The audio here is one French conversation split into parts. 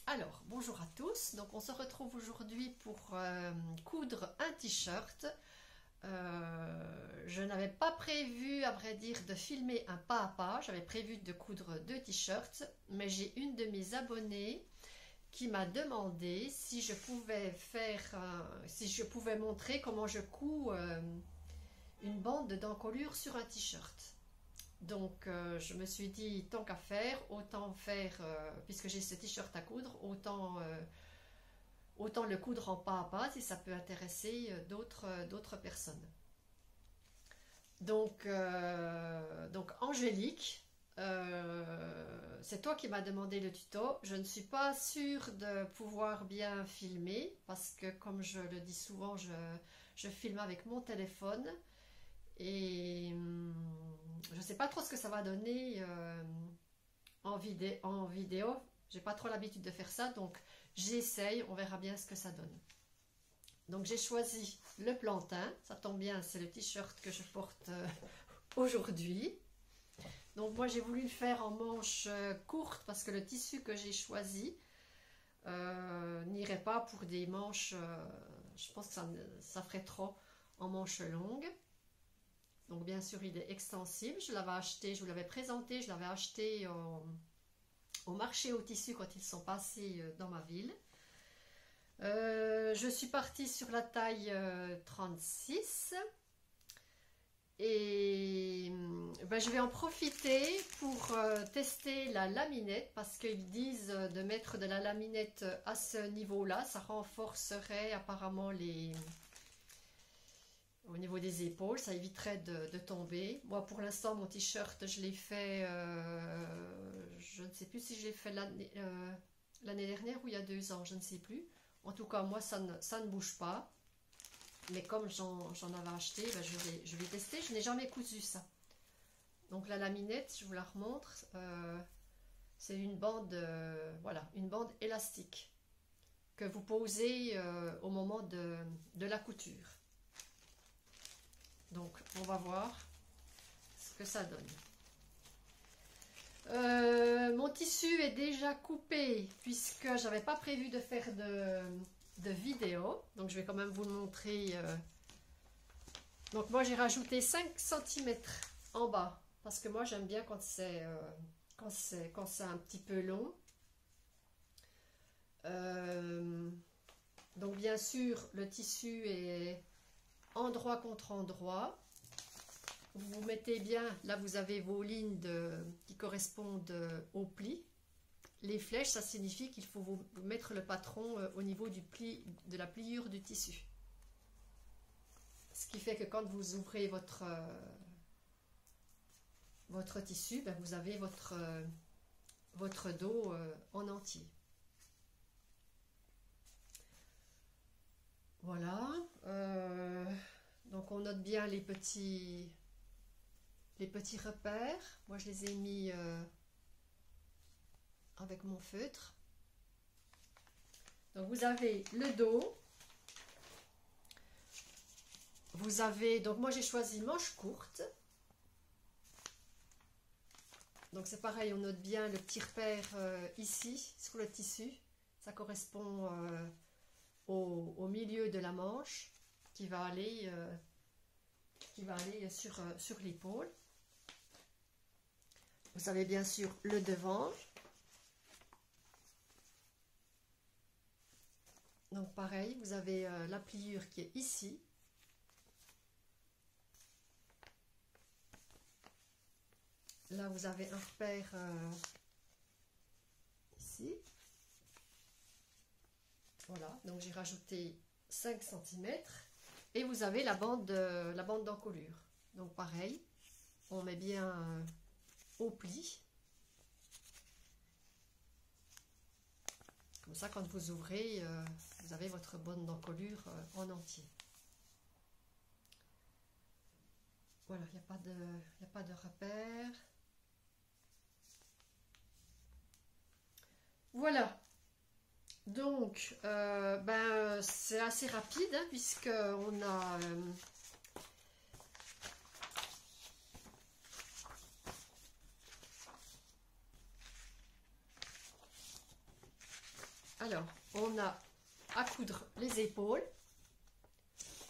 Alors, bonjour à tous. Donc, on se retrouve aujourd'hui pour coudre un t-shirt. Je n'avais pas prévu, à vrai dire, de filmer un pas à pas. J'avais prévu de coudre deux t-shirts, mais j'ai une de mes abonnées qui m'a demandé si je pouvais montrer comment je couds une bande d'encolure sur un t-shirt. Donc je me suis dit, tant qu'à faire, autant faire, puisque j'ai ce t-shirt à coudre, autant le coudre en pas à pas si ça peut intéresser d'autres personnes. Donc Angélique, c'est toi qui m'as demandé le tuto. Je ne suis pas sûre de pouvoir bien filmer parce que, comme je le dis souvent, je filme avec mon téléphone. Et je ne sais pas trop ce que ça va donner en vidéo. J'ai pas trop l'habitude de faire ça, donc j'essaye, on verra bien ce que ça donne. Donc j'ai choisi le plantain, ça tombe bien, c'est le t-shirt que je porte aujourd'hui. Donc moi j'ai voulu le faire en manches courtes parce que le tissu que j'ai choisi n'irait pas pour des manches, je pense que ça ferait trop en manches longues. Donc bien sûr il est extensible, je l'avais acheté, je vous l'avais présenté, je l'avais acheté au marché au tissu quand ils sont passés dans ma ville. Je suis partie sur la taille 36 et je vais en profiter pour tester la laminette parce qu'ils disent de mettre de la laminette à ce niveau-là, ça renforcerait apparemment au niveau des épaules, ça éviterait de tomber. Moi, pour l'instant, mon t-shirt, je l'ai fait, je ne sais plus si je l'ai fait l'année dernière ou il y a 2 ans, je ne sais plus. En tout cas, moi, ça ne bouge pas. Mais comme j'en avais acheté, je vais tester. Je n'ai jamais cousu ça. Donc la laminette, je vous la remontre. C'est une bande, voilà, une bande élastique que vous posez au moment de la couture. Donc, on va voir ce que ça donne. Mon tissu est déjà coupé puisque j'avais pas prévu de faire de vidéo. Donc, je vais quand même vous le montrer. Donc, moi, j'ai rajouté 5 cm en bas parce que moi, j'aime bien quand c'est un petit peu long. Donc, bien sûr, le tissu est endroit contre endroit. Vous mettez bien, là vous avez vos lignes qui correspondent au pli. Les flèches, ça signifie qu'il faut vous mettre le patron au niveau de la pliure du tissu. Ce qui fait que quand vous ouvrez votre tissu, vous avez votre dos en entier. Voilà. Donc on note bien les petits repères. Moi je les ai mis avec mon feutre. Donc vous avez le dos. Vous avez, donc moi j'ai choisi manche courte. Donc c'est pareil, on note bien le petit repère ici sur le tissu. Ça correspond au milieu de la manche qui va aller sur l'épaule. Vous avez bien sûr le devant. Donc pareil, vous avez la pliure qui est ici. Là, vous avez un repère ici. Voilà, donc j'ai rajouté 5 cm. Et vous avez la bande d'encolure. Donc pareil, on met bien au pli. Comme ça, quand vous ouvrez, vous avez votre bande d'encolure en entier. Voilà, il n'y a pas de repère. Voilà. Donc, c'est assez rapide hein, puisque on a Alors, on a à coudre les épaules.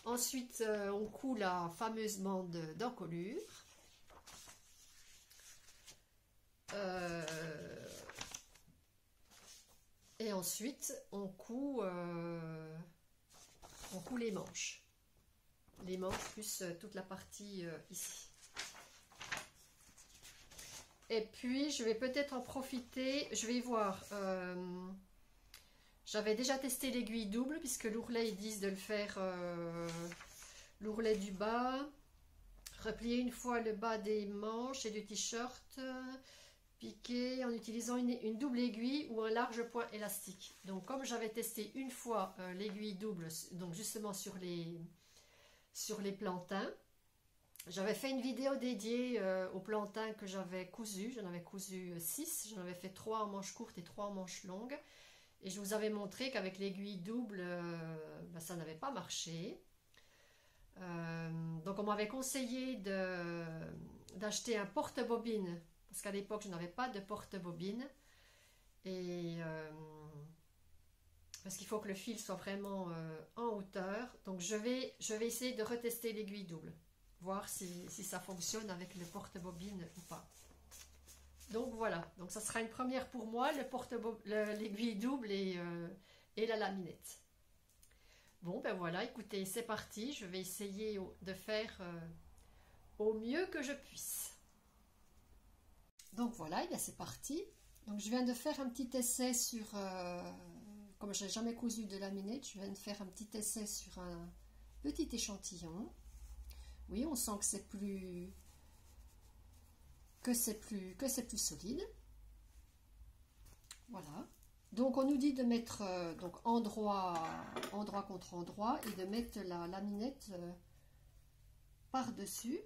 Ensuite, on coud la fameuse bande d'encolure. Et ensuite, on coud les manches. Les manches plus toute la partie ici. Et puis, je vais peut-être en profiter. Je vais voir. J'avais déjà testé l'aiguille double, puisque l'ourlet, ils disent de le faire l'ourlet du bas. Replier une fois le bas des manches et du t-shirt. Piquer en utilisant une double aiguille ou un large point élastique. Donc, comme j'avais testé une fois l'aiguille double, donc justement sur les plantains, j'avais fait une vidéo dédiée aux plantains que j'avais cousu. J'en avais cousu 6. J'en avais fait 3 en manches courtes et 3 en manches longues. Et je vous avais montré qu'avec l'aiguille double, ça n'avait pas marché. Donc on m'avait conseillé d'acheter un porte-bobine. Parce qu'à l'époque, je n'avais pas de porte-bobine. Et parce qu'il faut que le fil soit vraiment en hauteur. Donc je vais essayer de retester l'aiguille double. Voir si ça fonctionne avec le porte-bobine ou pas. Donc voilà, donc ça sera une première pour moi, l'aiguille double et la laminette. Bon ben voilà, écoutez, c'est parti, je vais essayer de faire au mieux que je puisse. Donc voilà, et bien c'est parti. Donc je viens de faire un petit essai sur, comme je n'ai jamais cousu de laminette, je viens de faire un petit essai sur un petit échantillon. Oui, on sent que c'est plus solide. Voilà. Donc on nous dit de mettre donc endroit contre endroit et de mettre la laminette par-dessus.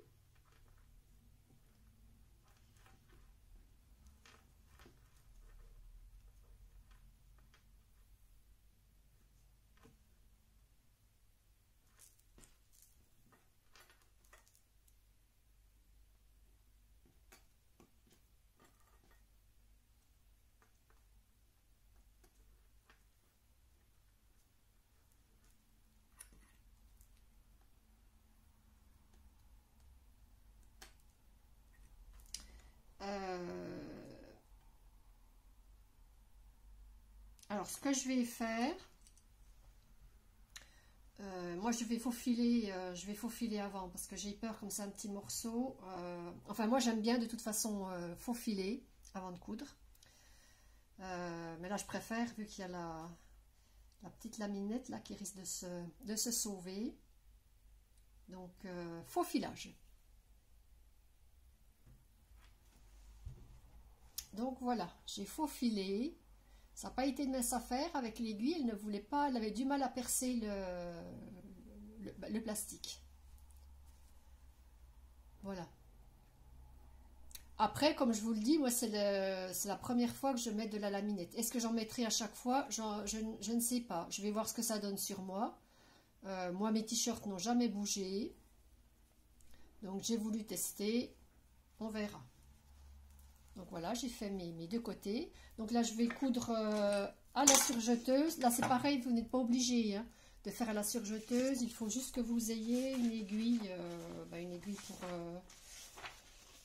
Alors, ce que je vais faire, moi je vais faufiler avant parce que j'ai peur comme c'est un petit morceau. Enfin, moi j'aime bien de toute façon faufiler avant de coudre. Mais là, je préfère vu qu'il y a la petite laminette là qui risque de se sauver. Donc, faufilage. Donc voilà, j'ai faufilé. Ça n'a pas été de mince affaire avec l'aiguille, elle ne voulait pas, elle avait du mal à percer le plastique. Voilà. Après, comme je vous le dis, moi c'est la première fois que je mets de la laminette. Est-ce que j'en mettrai à chaque fois? Je ne sais pas. Je vais voir ce que ça donne sur moi. Moi, mes t-shirts n'ont jamais bougé. Donc j'ai voulu tester. On verra. Donc voilà, j'ai fait mes deux côtés. Donc là, je vais coudre à la surjeteuse. Là, c'est pareil, vous n'êtes pas obligé de faire à la surjeteuse. Il faut juste que vous ayez une aiguille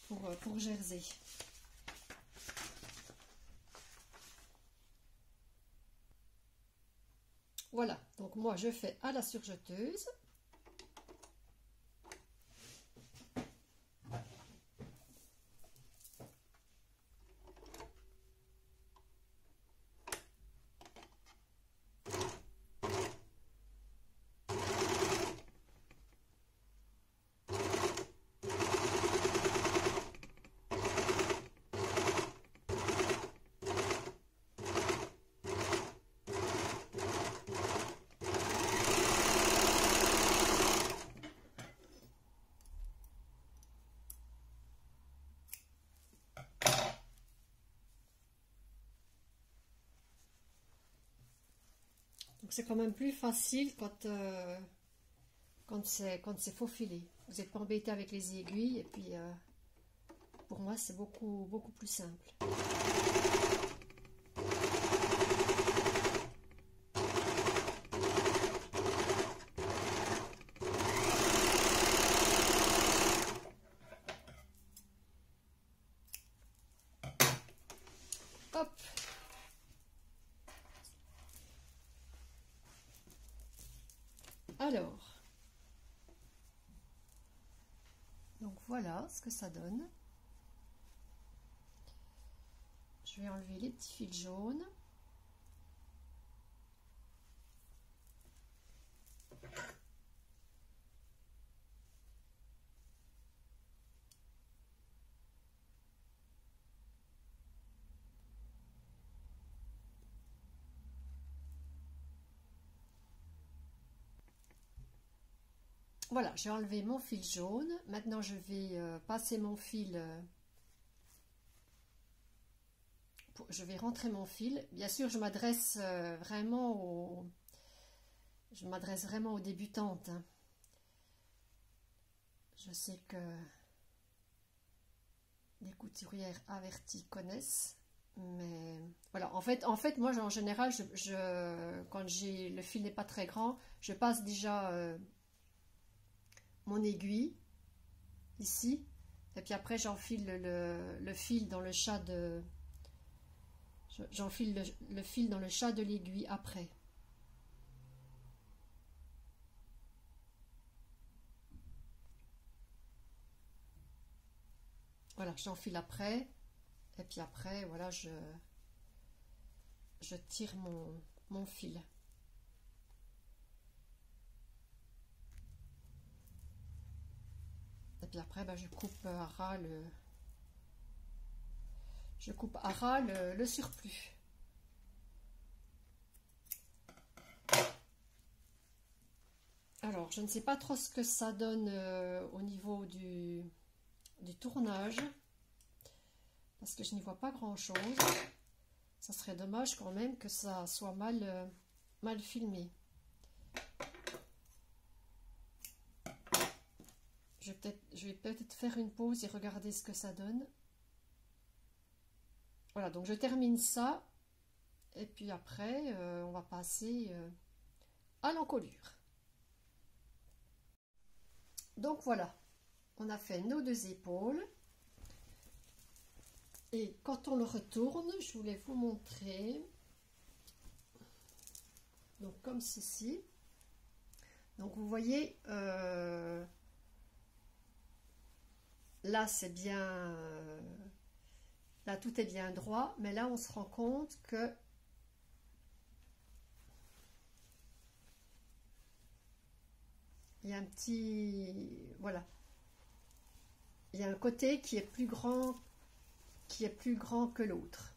pour jersey. Voilà, donc moi, je fais à la surjeteuse. Donc c'est quand même plus facile quand c'est faufilé. Vous n'êtes pas embêté avec les aiguilles et puis pour moi c'est beaucoup plus simple. Alors, donc voilà ce que ça donne. Je vais enlever les petits fils jaunes. Voilà, j'ai enlevé mon fil jaune. Maintenant, je vais passer mon fil. Je vais rentrer mon fil. Bien sûr, je m'adresse vraiment aux débutantes, hein. Je sais que les couturières averties connaissent, mais voilà. En fait, moi, en général, quand le fil n'est pas très grand, je passe déjà mon aiguille ici, et puis après j'enfile le fil dans le chat de j'enfile le fil dans le chat de l'aiguille après. Voilà, j'enfile après, et puis après voilà, je tire mon fil. Et puis après, je coupe à ras le surplus. Alors, je ne sais pas trop ce que ça donne au niveau du tournage, parce que je n'y vois pas grand-chose. Ça serait dommage quand même que ça soit mal filmé. Je vais peut-être faire une pause et regarder ce que ça donne. Voilà, donc je termine ça. Et puis après, on va passer à l'encolure. Donc voilà, on a fait nos deux épaules. Et quand on le retourne, je voulais vous montrer. Donc comme ceci. Donc vous voyez... là, c'est bien, là tout est bien droit, mais là on se rend compte que il y a un petit, voilà, il y a un côté qui est plus grand que l'autre.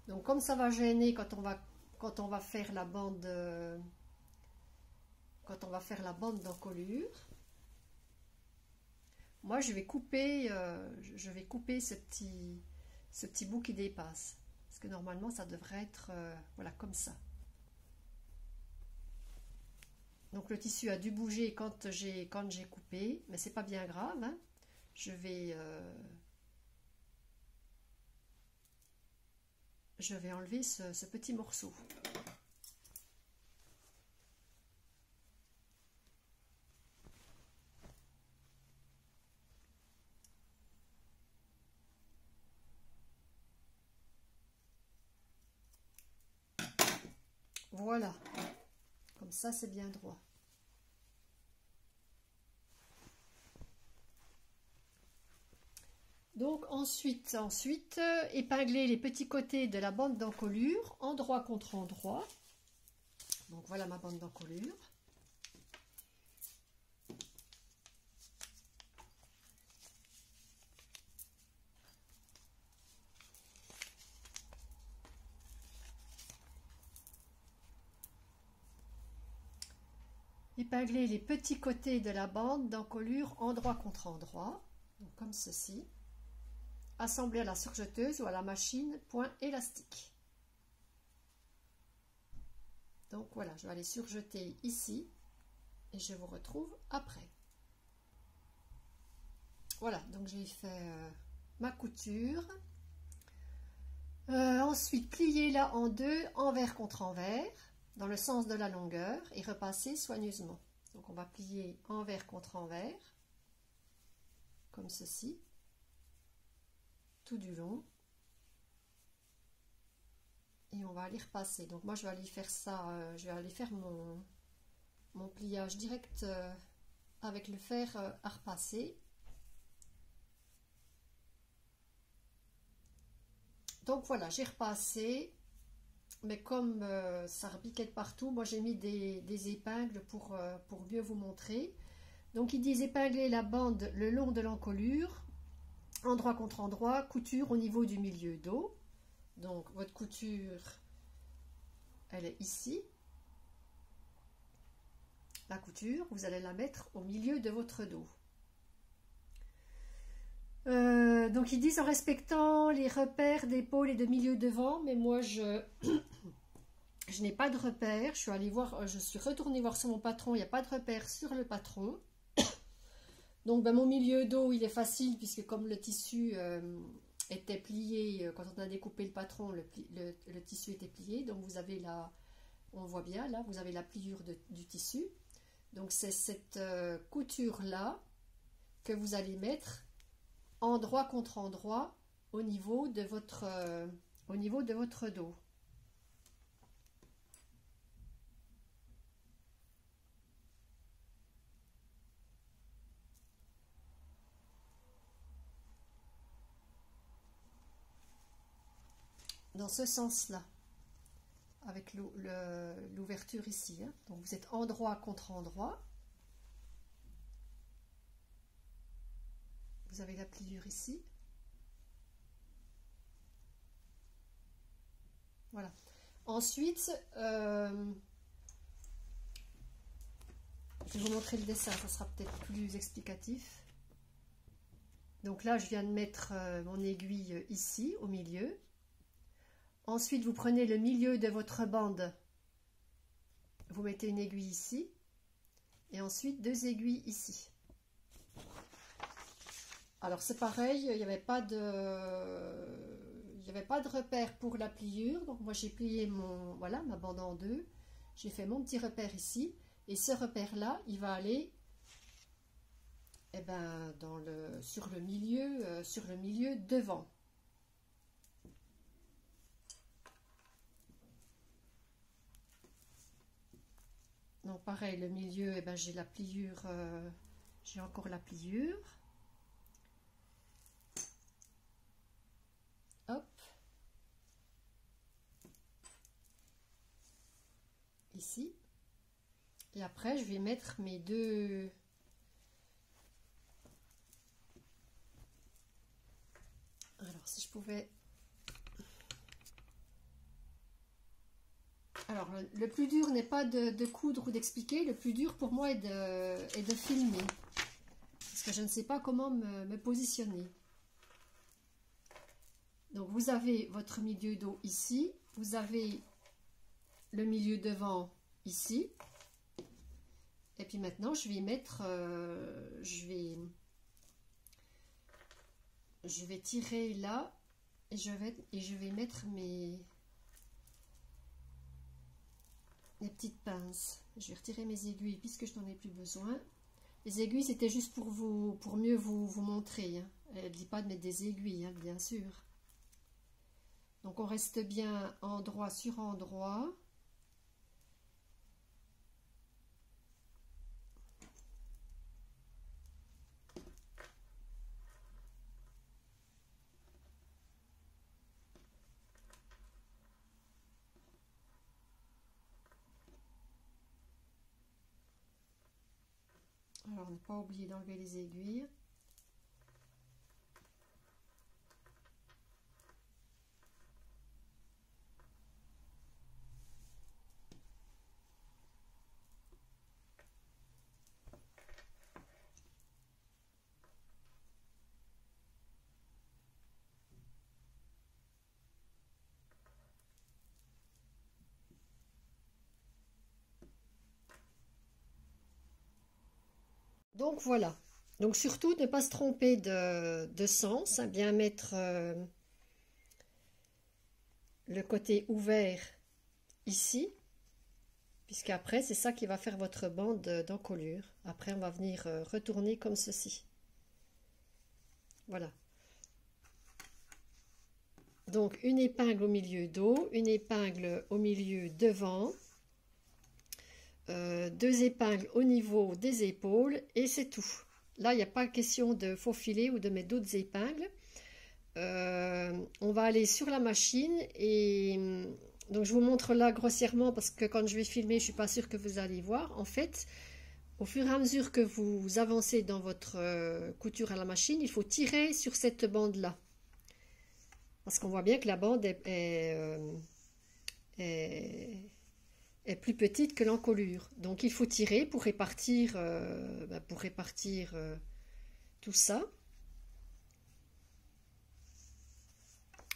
Donc comme ça va gêner quand on va faire la bande, d'encolure. Moi, je vais couper ce petit bout qui dépasse. Parce que normalement, ça devrait être voilà, comme ça. Donc, le tissu a dû bouger quand j'ai coupé. Mais c'est pas bien grave, hein. Je vais enlever ce petit morceau. Voilà, comme ça c'est bien droit. Donc ensuite, épingler les petits côtés de la bande d'encolure, endroit contre endroit. Donc voilà ma bande d'encolure. Épingler les petits côtés de la bande d'encolure endroit contre endroit, donc comme ceci. Assembler à la surjeteuse ou à la machine, point élastique. Donc voilà, je vais aller surjeter ici et je vous retrouve après. Voilà, donc j'ai fait ma couture. Ensuite, plier là en deux, envers contre envers, dans le sens de la longueur et repasser soigneusement. Donc on va plier envers contre envers, comme ceci, tout du long. Et on va aller repasser. Donc moi je vais aller faire ça, je vais aller faire mon pliage direct avec le fer à repasser. Donc voilà, j'ai repassé, mais comme ça repiquait de partout, moi j'ai mis des épingles pour mieux vous montrer. Donc ils disent épingler la bande le long de l'encolure, endroit contre endroit, couture au niveau du milieu dos. Donc votre couture, elle est ici. La couture, vous allez la mettre au milieu de votre dos. Donc ils disent en respectant les repères d'épaule et de milieu devant, mais moi je n'ai pas de repères. Je suis retournée voir sur mon patron, il n'y a pas de repères sur le patron. Donc ben, mon milieu dos il est facile puisque comme le tissu était plié, quand on a découpé le patron, le tissu était plié, donc vous avez là, on voit bien là, vous avez la pliure du tissu. Donc c'est cette couture là que vous allez mettre endroit contre endroit au niveau de votre dos. Dans ce sens-là, avec l'ouverture ici. Hein. Donc vous êtes endroit contre endroit. Vous avez la pliure ici. Voilà. Ensuite, je vais vous montrer le dessin, ça sera peut-être plus explicatif. Donc là, je viens de mettre mon aiguille ici, au milieu. Ensuite, vous prenez le milieu de votre bande, vous mettez une aiguille ici, et ensuite 2 aiguilles ici. Alors c'est pareil, il n'y avait pas de repère pour la pliure, donc moi j'ai plié ma bande en deux, j'ai fait mon petit repère ici, et ce repère là, il va aller sur le milieu devant. Donc pareil, le milieu, j'ai la pliure, j'ai encore la pliure. Hop. Ici. Et après, je vais mettre mes deux... Alors, si je pouvais... Alors, le plus dur n'est pas de coudre ou d'expliquer. Le plus dur pour moi est de filmer. Parce que je ne sais pas comment me positionner. Donc, vous avez votre milieu dos ici. Vous avez le milieu devant ici. Et puis maintenant, je vais mettre... je vais tirer là. Et je vais mettre mes petites pinces. Je vais retirer mes aiguilles puisque je n'en ai plus besoin. Les aiguilles, c'était juste pour mieux vous montrer. Hein. Elle ne dit pas de mettre des aiguilles, hein, bien sûr. Donc on reste bien endroit sur endroit. Alors, ne pas oublier d'enlever les aiguilles. Donc voilà. Donc surtout ne pas se tromper de sens, hein, bien mettre le côté ouvert ici, puisqu'après c'est ça qui va faire votre bande d'encolure. Après on va venir retourner comme ceci. Voilà. Donc une épingle au milieu dos, une épingle au milieu devant. 2 épingles au niveau des épaules et c'est tout. Là, il n'y a pas question de faufiler ou de mettre d'autres épingles. On va aller sur la machine et donc je vous montre là grossièrement parce que quand je vais filmer, je ne suis pas sûre que vous allez voir. En fait, au fur et à mesure que vous avancez dans votre couture à la machine, il faut tirer sur cette bande-là. Parce qu'on voit bien que la bande est plus petite que l'encolure. Donc il faut tirer pour répartir, tout ça.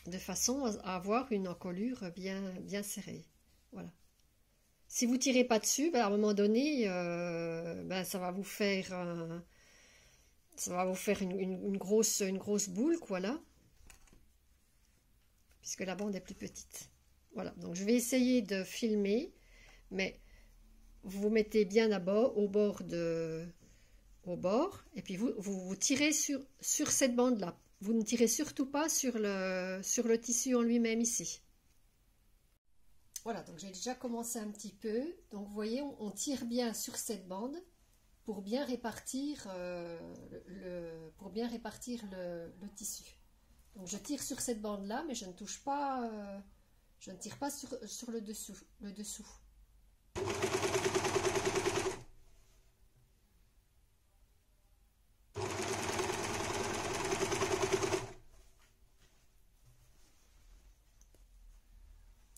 De façon à avoir une encolure bien serrée. Voilà. Si vous ne tirez pas dessus, à un moment donné, ça va vous faire, une grosse boule, quoi, là. Puisque la bande est plus petite. Voilà, donc je vais essayer de filmer, mais vous vous mettez bien d'abord au bord, et puis vous tirez sur cette bande-là. Vous ne tirez surtout pas sur le tissu en lui-même ici. Voilà, donc j'ai déjà commencé un petit peu. Donc vous voyez, on tire bien sur cette bande pour bien répartir, le tissu. Donc je tire sur cette bande-là, mais je ne touche pas, je ne tire pas sur le dessous.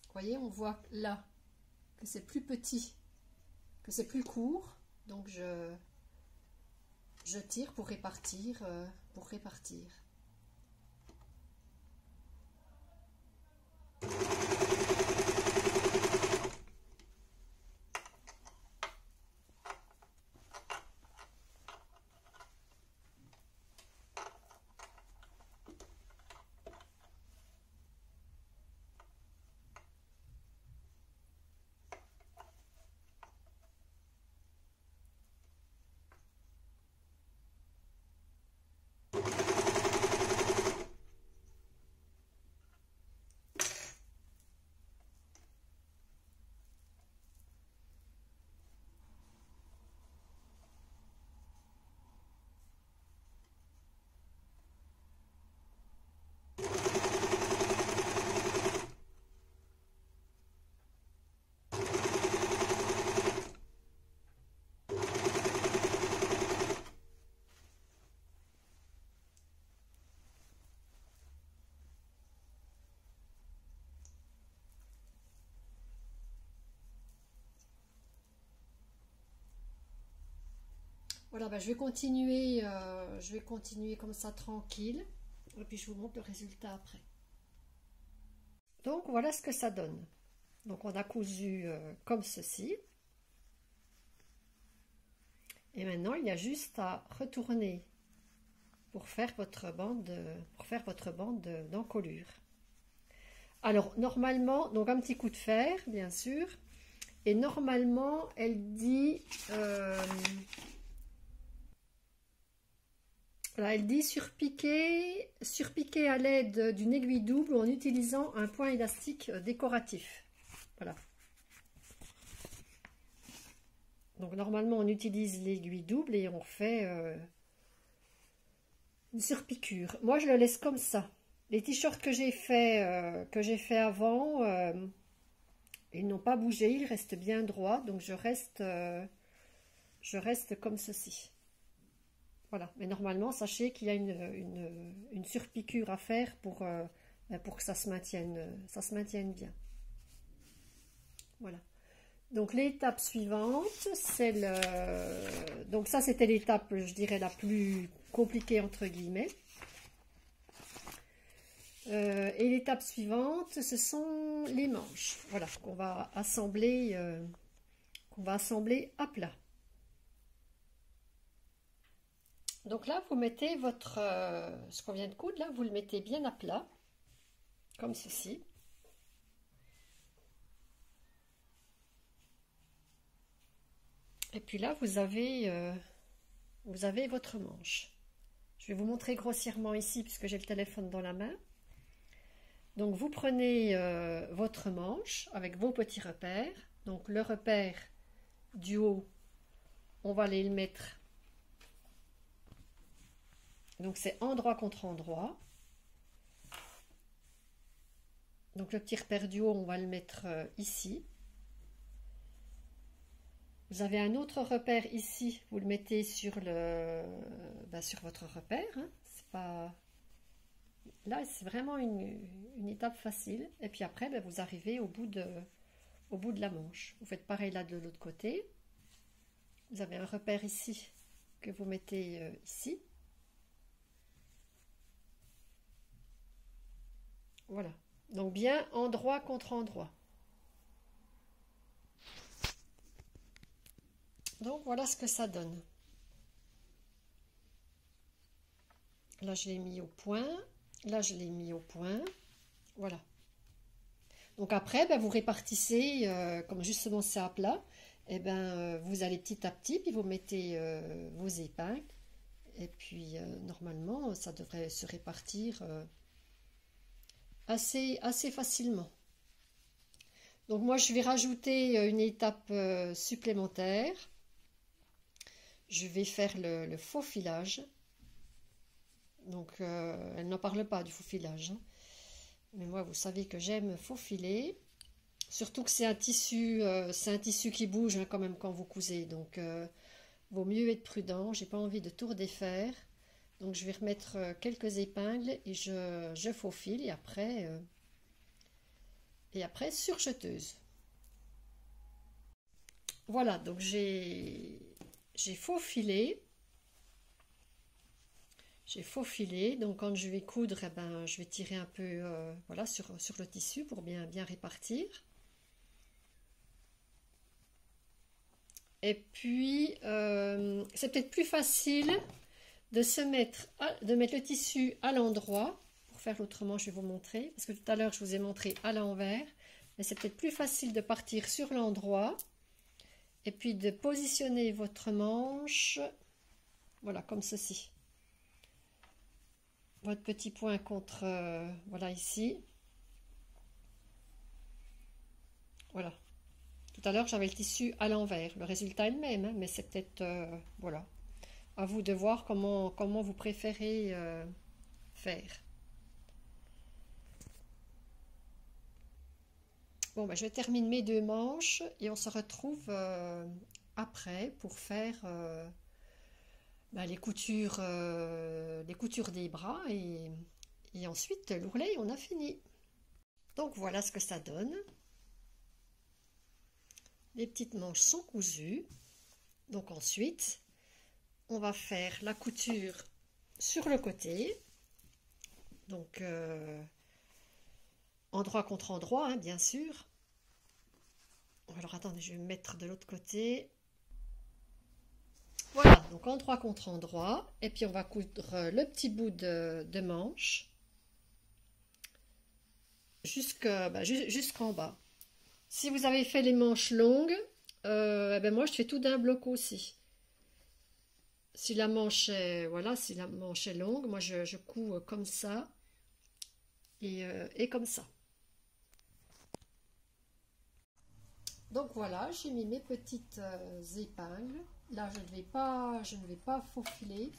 Vous voyez, on voit là que c'est plus petit, que c'est plus court, donc je tire pour répartir, Voilà, je vais continuer comme ça tranquille, et puis je vous montre le résultat après. Donc voilà ce que ça donne. Donc on a cousu comme ceci. Et maintenant il y a juste à retourner pour faire votre bande d'encolure. Alors normalement, donc un petit coup de fer bien sûr, et normalement elle dit surpiquer à l'aide d'une aiguille double ou en utilisant un point élastique décoratif. Voilà. Donc normalement on utilise l'aiguille double et on fait une surpiqûre. Moi je le laisse comme ça. Les t-shirts que j'ai fait avant, ils n'ont pas bougé, ils restent bien droits, donc je reste comme ceci. Voilà, mais normalement, sachez qu'il y a une surpiqûre à faire pour que ça se maintienne bien. Voilà. Donc l'étape suivante, c'est donc ça c'était l'étape, je dirais, la plus compliquée entre guillemets. Et l'étape suivante, ce sont les manches. Voilà, qu'on va assembler à plat. Donc là, vous mettez ce qu'on vient de coudre, là, vous le mettez bien à plat, comme ceci. Et puis là, vous avez votre manche. Je vais vous montrer grossièrement ici, puisque j'ai le téléphone dans la main. Donc vous prenez votre manche avec vos petits repères. Donc le repère du haut, on va aller le mettre. Donc c'est endroit contre endroit. Donc le petit repère du haut, on va le mettre ici. Vous avez un autre repère ici, vous le mettez sur sur votre repère. Hein. C'est pas... Là, c'est vraiment une étape facile. Et puis après, vous arrivez au bout de la manche. Vous faites pareil là de l'autre côté. Vous avez un repère ici que vous mettez ici. Voilà. Donc bien endroit contre endroit. Donc voilà ce que ça donne. Là, je l'ai mis au point. Là, je l'ai mis au point. Voilà. Donc après, vous répartissez, comme justement c'est à plat, et vous allez petit à petit, puis vous mettez vos épingles. Et puis normalement, ça devrait se répartir assez facilement. Donc moi, je vais rajouter une étape supplémentaire. Je vais faire le faux filage. Donc, elle n'en parle pas du faux filage. Hein. Mais moi, vous savez que j'aime faufiler. Surtout que c'est un tissu qui bouge hein, quand même quand vous cousez. Donc, vaut mieux être prudent. J'ai pas envie de tout redéfaire. Donc, je vais remettre quelques épingles et je faufile. Et après surjeteuse. Voilà, donc j'ai faufilé. J'ai faufilé, donc quand je vais coudre, je vais tirer un peu voilà, sur le tissu pour bien répartir. Et puis, c'est peut-être plus facile de mettre le tissu à l'endroit. Pour faire l'autrement, je vais vous montrer. Parce que tout à l'heure, je vous ai montré à l'envers. Mais c'est peut-être plus facile de partir sur l'endroit. Et puis de positionner votre manche. Voilà, comme ceci. Votre petit point contre, voilà ici. Voilà. Tout à l'heure, j'avais le tissu à l'envers. Le résultat est le même, hein, mais c'est peut-être, voilà. À vous de voir comment vous préférez faire. Bon, je termine mes deux manches et on se retrouve après pour faire les coutures des bras et ensuite l'ourlet, on a fini. Donc voilà ce que ça donne. Les petites manches sont cousues. Donc ensuite, on va faire la couture sur le côté. Donc endroit contre endroit, hein, bien sûr. Alors attendez, je vais me mettre de l'autre côté. Voilà, donc endroit contre endroit. Et puis on va coudre le petit bout de manche jusqu'en bas. Si vous avez fait les manches longues, moi je fais tout d'un bloc aussi. Si la manche est, voilà, si la manche est longue, moi je couds comme ça et comme ça. Donc voilà, j'ai mis mes petites épingles. Là, je ne vais pas faufiler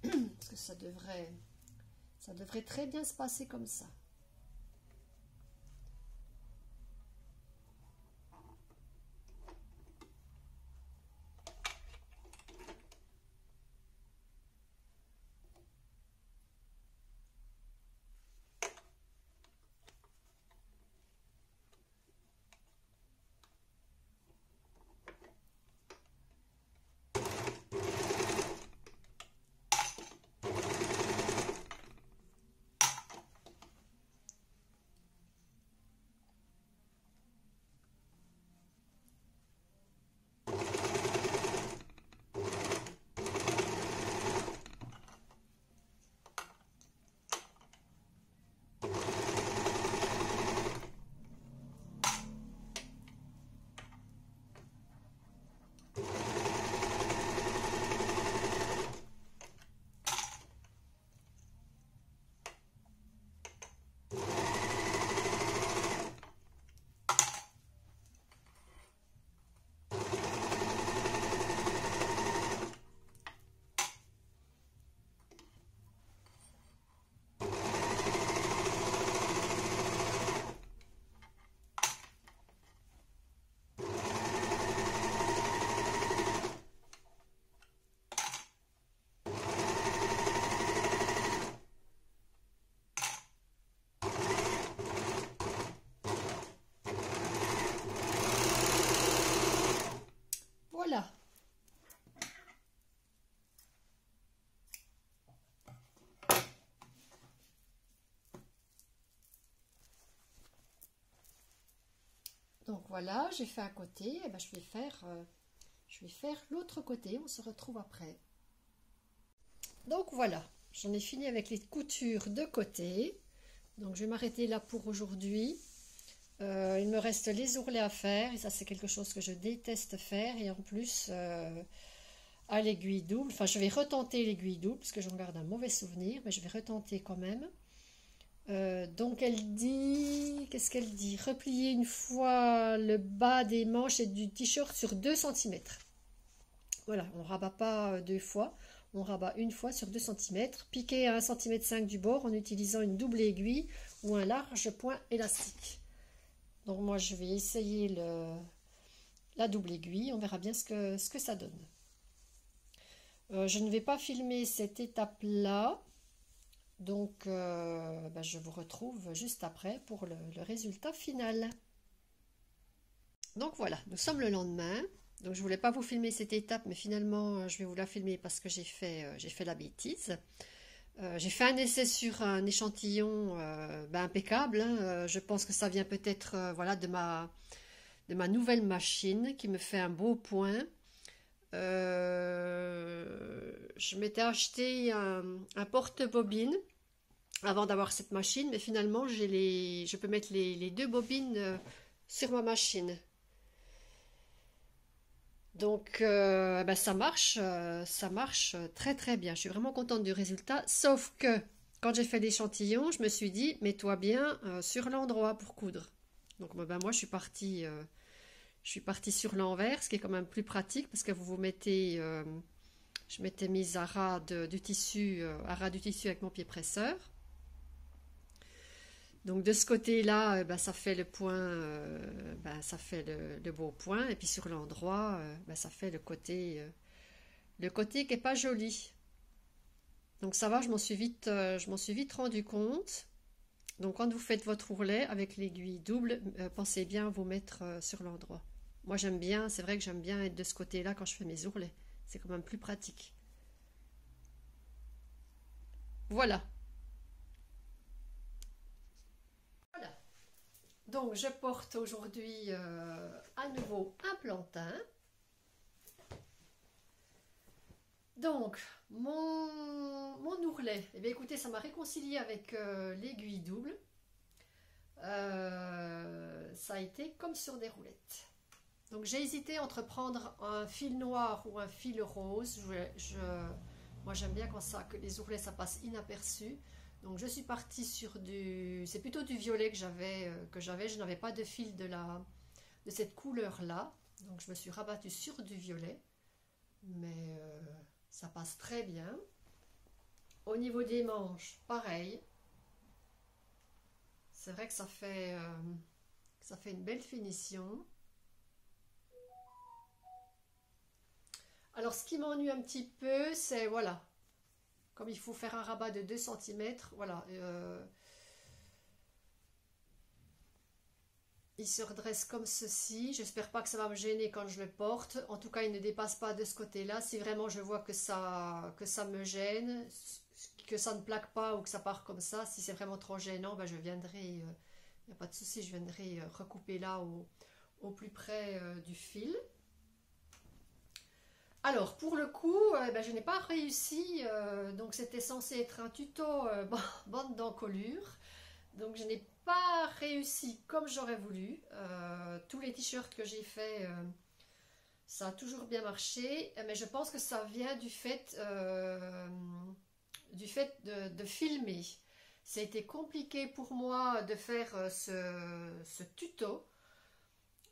parce que ça devrait très bien se passer comme ça. Donc voilà, j'ai fait un côté, et ben je vais faire l'autre côté, on se retrouve après. Donc voilà, j'en ai fini avec les coutures de côté. Donc je vais m'arrêter là pour aujourd'hui. Il me reste les ourlets à faire, et ça c'est quelque chose que je déteste faire. Et en plus, à l'aiguille double, enfin je vais retenter l'aiguille double, parce que j'en garde un mauvais souvenir, mais je vais retenter quand même. Donc elle dit, qu'est-ce qu'elle dit? Replier une fois le bas des manches et du t-shirt sur 2 cm. Voilà, on ne rabat pas deux fois, on rabat une fois sur 2 cm. Piquer à 1,5 cm du bord en utilisant une double aiguille ou un large point élastique. Donc moi je vais essayer la double aiguille, on verra bien ce que ça donne. Je ne vais pas filmer cette étape-là. Donc, je vous retrouve juste après pour le résultat final. Donc voilà, nous sommes le lendemain. Donc je voulais pas vous filmer cette étape, mais finalement je vais vous la filmer parce que j'ai fait la bêtise. J'ai fait un essai sur un échantillon impeccable. Hein. Je pense que ça vient peut-être voilà, de ma nouvelle machine qui me fait un beau point. Je m'étais acheté un porte-bobine avant d'avoir cette machine, mais finalement je peux mettre les deux bobines sur ma machine. Donc ça marche très très bien. Je suis vraiment contente du résultat, sauf que quand j'ai fait l'échantillon, je me suis dit mets-toi bien sur l'endroit pour coudre. Donc moi je suis partie sur l'envers, ce qui est quand même plus pratique parce que vous mettez, je m'étais mise à ras du tissu avec mon pied presseur. Donc de ce côté-là, ça fait le point, ça fait le beau point, et puis sur l'endroit, ça fait le côté qui est pas joli. Donc ça va, je m'en suis vite rendu compte. Donc quand vous faites votre ourlet avec l'aiguille double, pensez bien à vous mettre sur l'endroit. Moi j'aime bien, c'est vrai que j'aime bien être de ce côté-là quand je fais mes ourlets. C'est quand même plus pratique. Voilà. Voilà. Donc je porte aujourd'hui à nouveau un plantain. Donc mon ourlet, eh bien écoutez, ça m'a réconcilié avec l'aiguille double. Ça a été comme sur des roulettes. Donc j'ai hésité entre prendre un fil noir ou un fil rose. Moi j'aime bien que les ourlets ça passe inaperçu. Donc je suis partie sur c'est plutôt du violet que j'avais. Je n'avais pas de fil de cette couleur là. Donc je me suis rabattue sur du violet. Mais ça passe très bien. Au niveau des manches, pareil. C'est vrai que ça fait une belle finition. Alors ce qui m'ennuie un petit peu, c'est voilà, comme il faut faire un rabat de 2 cm, voilà, il se redresse comme ceci. J'espère pas que ça va me gêner quand je le porte. En tout cas, il ne dépasse pas de ce côté-là. Si vraiment je vois que ça me gêne, que ça ne plaque pas ou que ça part comme ça, si c'est vraiment trop gênant, je viendrai, il n'y a pas de souci, je viendrai recouper là au plus près du fil. Alors pour le coup, je n'ai pas réussi, donc c'était censé être un tuto bande d'encolure, donc je n'ai pas réussi comme j'aurais voulu. Tous les t-shirts que j'ai fait, ça a toujours bien marché, mais je pense que ça vient du fait de filmer. Ça a été compliqué pour moi de faire ce tuto.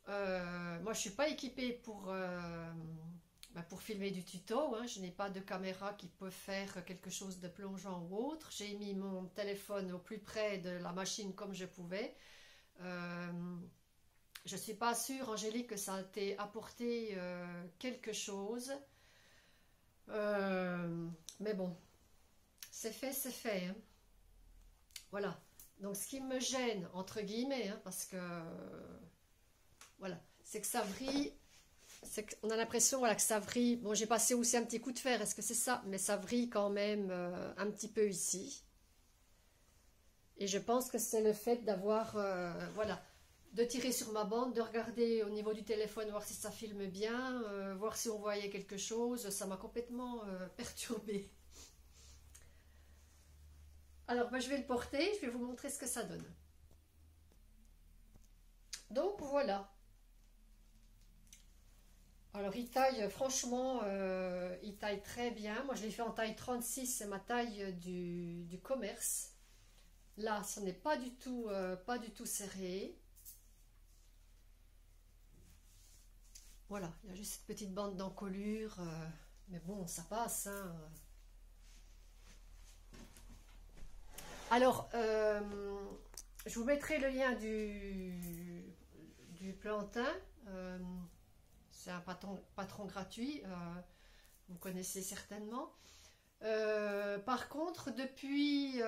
Moi je suis pas équipée pour filmer du tuto, hein. Je n'ai pas de caméra qui peut faire quelque chose de plongeant ou autre. J'ai mis mon téléphone au plus près de la machine comme je pouvais. Je ne suis pas sûre, Angélique, que ça a été apporté quelque chose. Mais bon, c'est fait. Hein. Voilà. Donc ce qui me gêne, entre guillemets, hein, parce que voilà, c'est que ça vrille. On a l'impression voilà, que ça vrille. Bon, j'ai passé aussi un petit coup de fer, est-ce que c'est ça? Mais ça vrille quand même un petit peu ici. Et je pense que c'est le fait d'avoir voilà, de tirer sur ma bande, de regarder au niveau du téléphone, voir si ça filme bien, voir si on voyait quelque chose. Ça m'a complètement perturbée. Alors, ben, je vais le porter, je vais vous montrer ce que ça donne. Donc, voilà. Alors, il taille, franchement, il taille très bien. Moi, je l'ai fait en taille 36, c'est ma taille du commerce. Là, ce n'est pas du tout serré. Voilà, il y a juste cette petite bande d'encolure. Mais bon, ça passe, hein. Alors, je vous mettrai le lien du plantain. C'est un patron gratuit, vous connaissez certainement. Par contre, depuis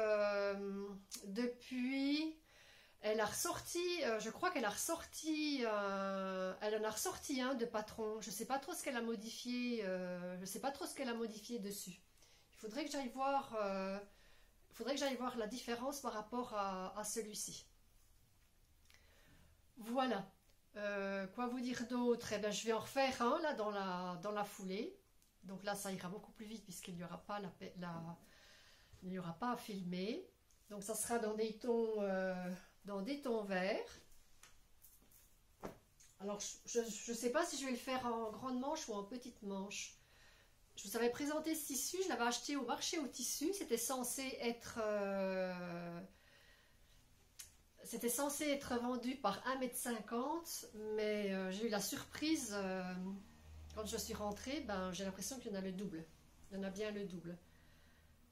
elle a ressorti, je crois qu'elle a ressorti, elle en a ressorti un de patron. Je ne sais pas trop ce qu'elle a modifié, je sais pas trop ce qu'elle a modifié dessus. Il faudrait que j'aille voir, la différence par rapport à celui-ci. Voilà. Quoi vous dire d'autre? Eh ben, je vais en refaire un là dans la foulée. Donc là, ça ira beaucoup plus vite puisqu'il n'y aura pas il n'y aura pas à filmer. Donc ça sera dans des tons verts. Alors je ne sais pas si je vais le faire en grande manche ou en petite manche. Je vous avais présenté ce tissu, je l'avais acheté au marché au tissu. C'était censé être vendu par 1,50 m, mais j'ai eu la surprise quand je suis rentrée, ben, j'ai l'impression qu'il y en a le double. Il y en a bien le double.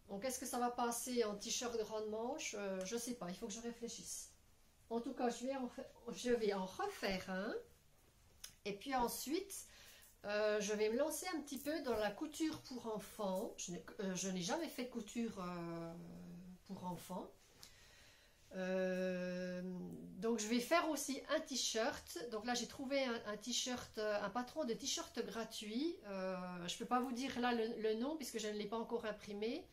Donc est-ce que ça va passer en t-shirt de grande manche? Je ne sais pas, il faut que je réfléchisse. En tout cas, je vais en refaire un. Et puis ensuite, je vais me lancer un petit peu dans la couture pour enfants. Je n'ai jamais fait de couture pour enfants. Donc je vais faire aussi un t-shirt. Donc là j'ai trouvé un t-shirt, un patron de t-shirt gratuit. Je ne peux pas vous dire là le nom puisque je ne l'ai pas encore imprimé.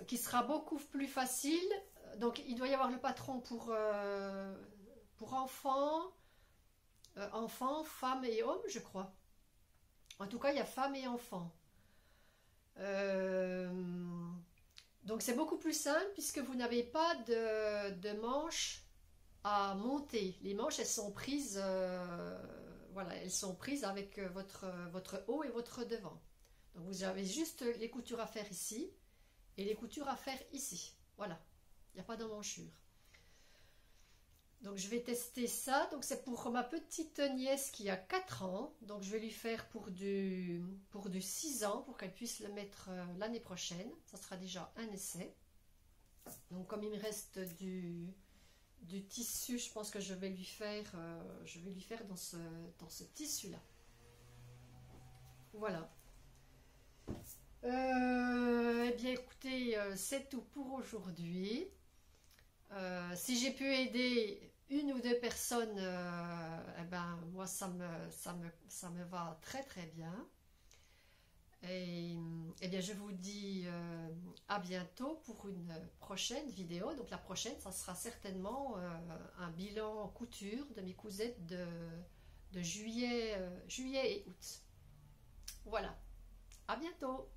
Qui sera beaucoup plus facile. Donc il doit y avoir le patron pour enfants, femmes et hommes, je crois. En tout cas, il y a femmes et enfants. Donc c'est beaucoup plus simple puisque vous n'avez pas de manches à monter. Les manches, elles sont prises, voilà, elles sont prises avec votre haut et votre devant. Donc vous avez juste les coutures à faire ici et les coutures à faire ici. Voilà, il n'y a pas d'emmanchure. Donc je vais tester ça. Donc c'est pour ma petite nièce qui a 4 ans. Donc je vais lui faire pour du 6 ans pour qu'elle puisse le mettre l'année prochaine. Ça sera déjà un essai. Donc comme il me reste du tissu, je pense que je vais lui faire dans ce tissu-là. Voilà. Eh bien écoutez, c'est tout pour aujourd'hui. Si j'ai pu aider une ou deux personnes, eh ben, moi ça me va très très bien. Et eh bien je vous dis à bientôt pour une prochaine vidéo. Donc la prochaine, ça sera certainement un bilan couture de mes cousettes de juillet et août. Voilà, à bientôt.